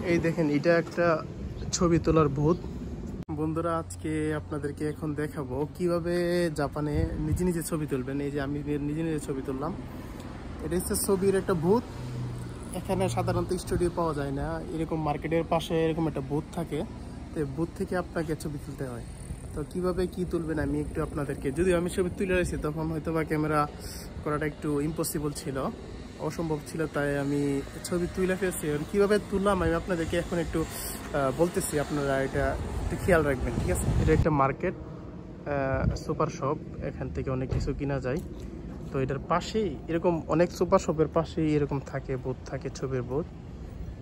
এই দেখেন এটা একটা ছবি তোলার বুথ। বন্ধুরা আজকে আপনাদেরকে এখন দেখাবো কিভাবে জাপানে নিজে নিজে ছবি তুলবেন। এই যে আমি নিজে নিজে ছবি তুললাম। এটা হচ্ছে ছবির একটা বুথ। এখানে সাধারণত স্টুডিও পাওয়া যায় না, এরকম মার্কেটের পাশে এরকম একটা বুথ থাকে। তো বুথ থেকে আপনাকে ছবি তুলতে হয়। তো কিভাবে কি তুলবেন আমি একটু আপনাদেরকে, যদিও আমি ছবি তুলে রয়েছি তখন হয়তো বা ক্যামেরা করাটা একটু ইম্পসিবল ছিল, অসম্ভব ছিল, তাই আমি ছবি তুলে ফেলছি। কীভাবে তুললাম আমি আপনাদেরকে এখন একটু বলতেছি, আপনারা এটা একটু খেয়াল রাখবেন, ঠিক আছে? এটা একটা মার্কেট, সুপার শপ, এখান থেকে অনেক কিছু কিনা যায়। তো এটার পাশেই এরকম অনেক সুপার শপের পাশেই এরকম থাকে বুথ, থাকে ছবির বুথ।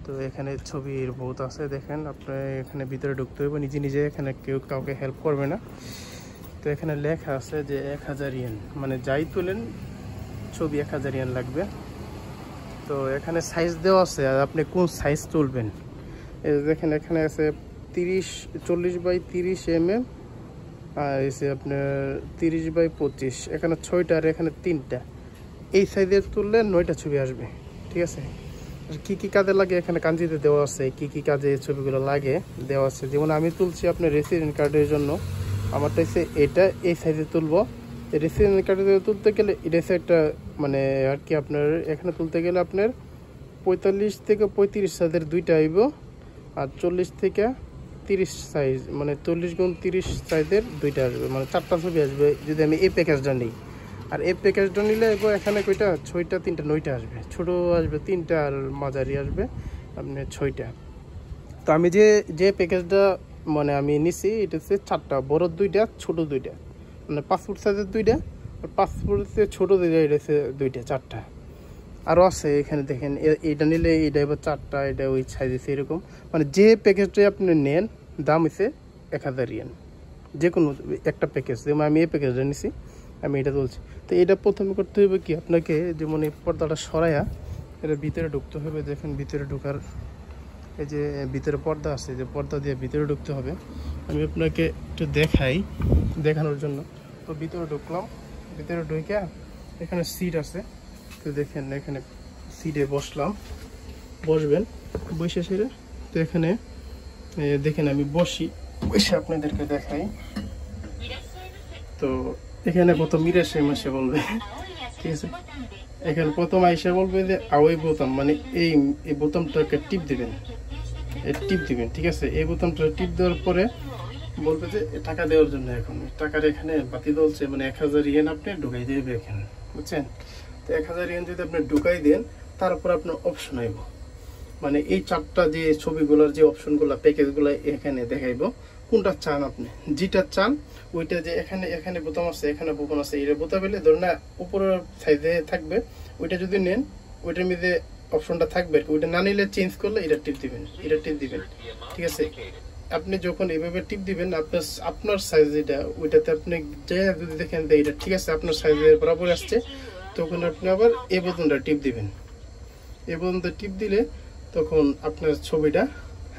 তো এখানে ছবির বুথ আছে, দেখেন আপনি এখানে ভিতরে ঢুকতে হবে নিজে নিজে, এখানে কেউ কাউকে হেল্প করবে না। তো এখানে লেখা আছে যে 1000 ইয়েন, মানে যাই তোলেন ছবি 1000 ইয়েন লাগবে। তো এখানে সাইজ দেওয়া আছে, আর আপনি কোন সাইজ তুলবেন এই দেখেন এখানে আছে 40 বাই 30 mm, আর এসে আপনার 30 বাই 25। এখানে 6টা আর এখানে 3টা। এই সাইজের তুললে 9টা ছবি আসবে, ঠিক আছে? কি কি কাজে লাগে এখানে কাঞ্জিতে দেওয়া আছে, কি কি কাজে ছবিগুলো লাগে দেওয়া আছে। যেমন আমি তুলছি আপনার রেসিডেন্ট কার্ডের জন্য, আমারটা হচ্ছে এটা এই সাইজে তুলবো। রেসিডেন্ট কার্ডে তুলতে গেলে এটা হচ্ছে একটা মানে আর কি, আপনার এখানে তুলতে গেলে আপনার 45 থেকে 35 সাইজের 2টা আইব, আর 40 থেকে 30 সাইজ, মানে 40 গুণ 30 সাইজের 2টা আসবে, মানে 4টা ছবি আসবে যদি আমি এই প্যাকেজটা নিই। আর এই প্যাকেজটা নিলে এখানে কয়টা, 6টা, 3টা, 9টা আসবে। ছোটো আসবে 3টা, আর মাঝারি আসবে আপনার 6টা। তো আমি যে প্যাকেজটা মানে আমি নিছি এটা হচ্ছে 4টা, বড় 2টা, ছোট 2টা, মানে 5 ফুট সাইজের 2টা, আর 5 ফুটের ছোটো 2টা, এটা হচ্ছে 2টা, 4টা। আরও আছে এখানে দেখেন, এইটা নিলে এটা এবার 4টা, এটা ওই সাইজ আছে এরকম। মানে যে প্যাকেজটাই আপনি নেন দাম হচ্ছে 1000 ইয়েন, যে কোনো একটা প্যাকেজ। যেমন আমি এই প্যাকেজটা নিছি, আমি এটা তুলছি। তো এটা প্রথমে করতে হবে কি, আপনাকে যেমন এই পর্দাটা সরাইয়া এটা ভিতরে ঢুকতে হবে। দেখেন ভিতরে ঢোকার এই যে ভিতরে পর্দা আছে, যে পর্দা দিয়ে ভিতরে ঢুকতে হবে। আমি আপনাকে একটু দেখাই দেখানোর জন্য। তো ভিতরে ঢুকলাম, ভিতরে ঢুকে এখানে সিট আছে। তো দেখেন এখানে সিটে বসবেন, বসে সেরে। তো এখানে দেখেন আমি বসে আপনাদেরকে দেখাই। তো এখানে প্রথম ইরাশে মাসে বলবে, ঠিক আছে? এখানে প্রথম আইসা বলবে যে আওয়াই বোতাম, মানে এই বোতামটাকে টিপ দিবেন, ঠিক আছে? এই বোতামটা টিপ দেওয়ার পরে বলবে যে টাকা দেওয়ার জন্য। এখন টাকার এখানে বাতি দলছে, মানে 1000 ইয়েন আপনি ঢুকাই দেবে এখানে, বুঝছেন? তো 1000 ইয়েন যদি আপনি ঢুকাই দেন, তারপর আপনার অপশন আইব, মানে এই 4টা যে ছবিগুলোর যে অপশনগুলো, প্যাকেজগুলো এখানে দেখাইব। কোনটা চান আপনি, যেটা চান ওইটা, যে এখানে বোতাম আছে, এখানে বোতাম আছে, এটা বোতাম পেলে ধরুন না উপরের সাইজে থাকবে, ওইটা যদি নেন ওইটার মধ্যে অপশনটা থাকবে। ওইটা না নিলে চেঞ্জ করলে এটা টিপ দিবেন, ঠিক আছে? আপনি যখন এইভাবে টিপ দিবেন, আপনার সাইজ যেটা, ওইটাতে আপনি যদি দেখেন এটা ঠিক আছে, আপনার সাইজের বরাবর আসছে, তখন আপনি আবার এই বোতামটা টিপ দিবেন। এই বোতামটা টিপ দিলে তখন আপনার ছবিটা,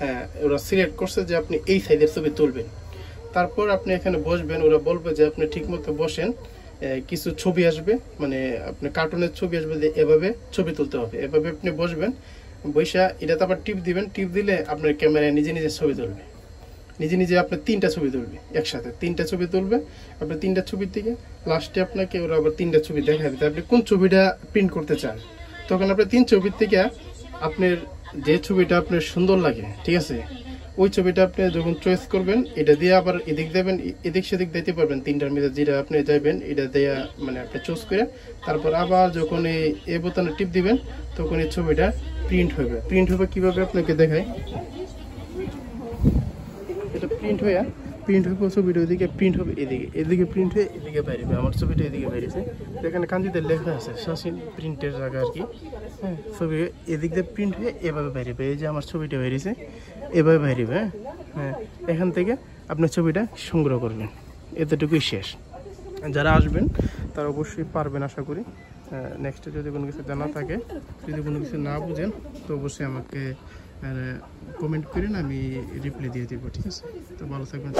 হ্যাঁ, ওরা সিলেক্ট করছে যে আপনি এই সাইজের ছবি তুলবেন। তারপর আপনি এখানে বসবেন, ওরা বলবে যে আপনি ঠিক মতো বসেন। কিছু ছবি আসবে, মানে আপনি কার্টুনের ছবি আসবে, যে এভাবে ছবি তুলতে হবে, এভাবে আপনি বসবেন। বৈশা এটাতে আবার টিপ দিবেন, টিপ দিলে আপনার ক্যামেরায় নিজে নিজে ছবি তুলবে, নিজে আপনি 3টা ছবি তুলবে, একসাথে 3টা ছবি তুলবে। আপনি 3টা ছবির থেকে লাস্টে আপনাকে ওরা আবার 3টা ছবি দেখা দিতে, আপনি কোন ছবিটা প্রিন্ট করতে চান। তখন আপনি 3 ছবির থেকে আপনার যে ছবিটা আপনার সুন্দর লাগে, ঠিক আছে, ওই ছবিটা আপনি যখন চয়েস করবেন, এটা দিয়ে আবার এদিক দেবেন, এদিক সেদিক দিতে পারবেন। 3টার মধ্যে যেটা আপনি যাবেন এটা দিয়ে, মানে আপনি চুজ করে তারপর আবার যখন এই বোতামে টিপ দিবেন, তখন এই ছবিটা প্রিন্ট হবে। কিভাবে আপনাকে দেখাই, এটা প্রিন্ট হয়ে ছবিটা ওইদিকে প্রিন্ট হবে, এদিকে প্রিন্ট হয়ে এদিকে বাইরে। আমার ছবিটা এদিকে বাইরেছে, এখানে কাঞ্জিতে লেখা আছে শাসিন প্রিন্টের জায়গা আর কি। হ্যাঁ, ছবি এদিক দিয়ে প্রিন্ট হয়ে এভাবে বাইরে, এই যে আমার ছবিটা বাইরেছে এভাবে বাইরে। হ্যাঁ, এখান থেকে আপনার ছবিটা সংগ্রহ করবেন, এতটুকুই শেষ। যারা আসবেন তারা অবশ্যই পারবেন আশা করি। নেক্সটে যদি কোনো কিছু জানা থাকে, যদি কোনো কিছু না বুঝেন, তো অবশ্যই আমাকে কমেন্ট করেন, আমি রিপ্লাই দিয়ে দেবো, ঠিক আছে? তো ভালো থাকবেন।